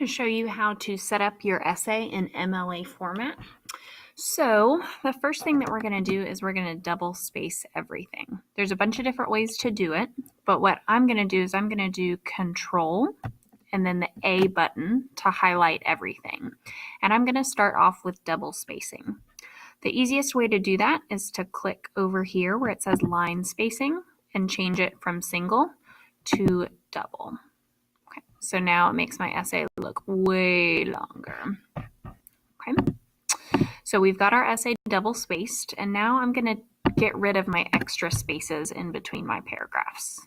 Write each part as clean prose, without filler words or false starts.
to show you how to set up your essay in MLA format. So the first thing that we're going to do is we're going to double space everything. There's a bunch of different ways to do it, but what I'm going to do is I'm going to do Control and then the A button to highlight everything. And I'm going to start off with double spacing. The easiest way to do that is to click over here where it says line spacing and change it from single to double. Okay, so now it makes my essay look way longer. Okay, so we've got our essay double spaced, and now I'm going to get rid of my extra spaces in between my paragraphs.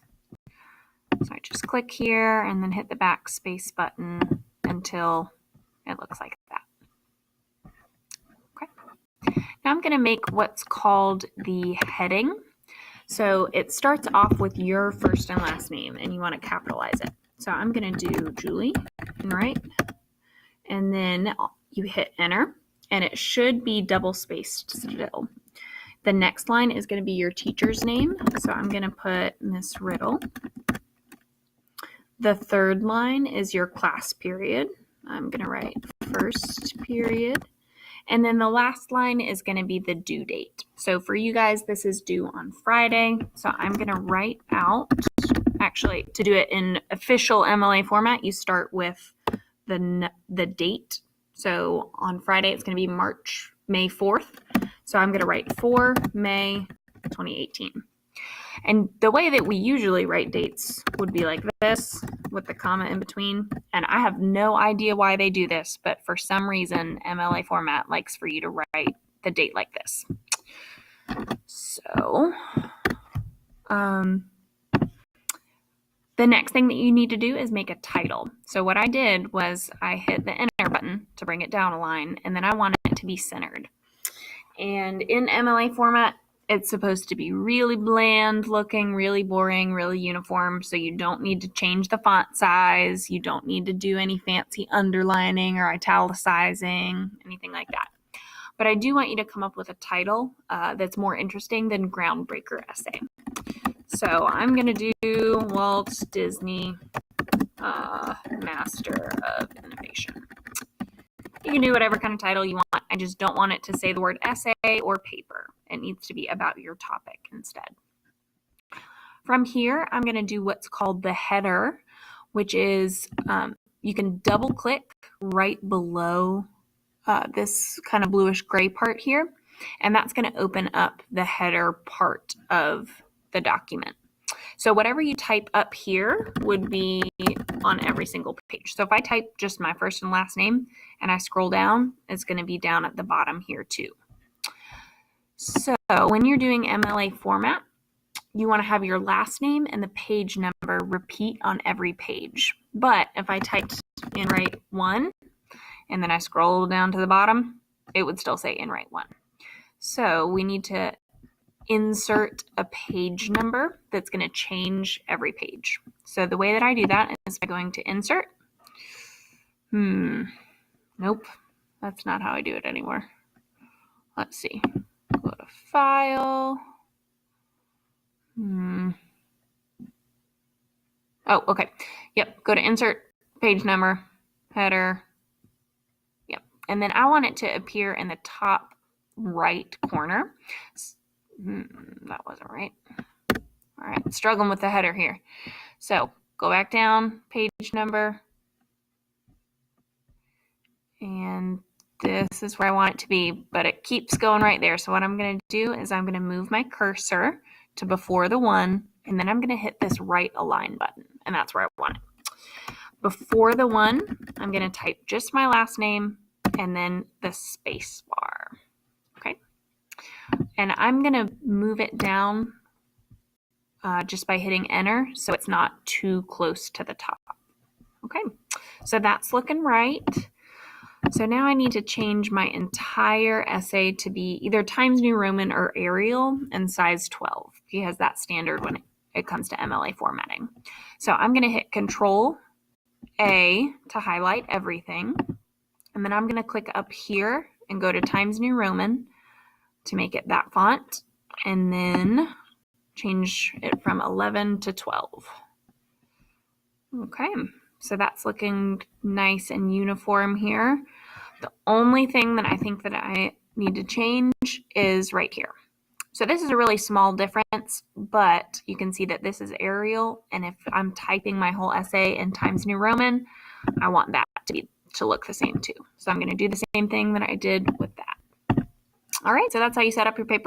So I just click here and then hit the backspace button until it looks like that. Okay. Now I'm going to make what's called the heading. So it starts off with your first and last name, and you want to capitalize it. So I'm going to do Julie, right? And then you hit enter, and it should be double spaced still. The next line is going to be your teacher's name. So I'm going to put Miss Riddle. The third line is your class period. I'm going to write first period. And then the last line is going to be the due date. So for you guys, this is due on Friday. So I'm going to write out, actually, to do it in official MLA format, you start with the date. So on Friday, it's going to be May 4th. So I'm going to write 4 May 2018. And the way that we usually write dates would be like this with the comma in between. And I have no idea why they do this, but for some reason, MLA format likes for you to write the date like this. So the next thing that you need to do is make a title. So what I did was I hit the enter button to bring it down a line, and then I want it to be centered. And in MLA format, it's supposed to be really bland looking, really boring, really uniform. So you don't need to change the font size. You don't need to do any fancy underlining or italicizing, anything like that. But I do want you to come up with a title that's more interesting than groundbreaker essay. So I'm going to do Walt Disney, Master of Innovation. You can do whatever kind of title you want. I just don't want it to say the word essay or paper. It needs to be about your topic instead. From here, I'm going to do what's called the header, which is you can double click right below this kind of bluish gray part here, and that's going to open up the header part of the document. So whatever you type up here would be on every single page. So if I type just my first and last name and I scroll down, it's going to be down at the bottom here too. So when you're doing MLA format, you want to have your last name and the page number repeat on every page. But if I typed InWrite 1 and then I scroll down to the bottom, it would still say InWrite 1. So we need to insert a page number that's going to change every page. So the way that I do that is by going to insert. Nope, that's not how I do it anymore. Let's see. Go to file. Oh, okay. Yep, go to insert, page number, header. Yep, and then I want it to appear in the top right corner. That wasn't right. All right, struggling with the header here. So go back down, page number. And this is where I want it to be, but it keeps going right there. So what I'm going to do is I'm going to move my cursor to before the 1, and then I'm going to hit this right align button, and that's where I want it. Before the 1, I'm going to type just my last name and then the space bar. Okay. And I'm going to move it down just by hitting enter so it's not too close to the top. Okay, so that's looking right. So now I need to change my entire essay to be either Times New Roman or Arial and size 12 because that's standard when it comes to MLA formatting. So I'm going to hit Control A to highlight everything. And then I'm going to click up here and go to Times New Roman to make it that font. And then change it from 11 to 12. Okay, So that's looking nice and uniform here. The only thing that I think that I need to change is right here. So this is a really small difference, but you can see that this is Arial, and if I'm typing my whole essay in Times New Roman, I want that to look the same too. So I'm going to do the same thing that I did with that. All right, so that's how you set up your paper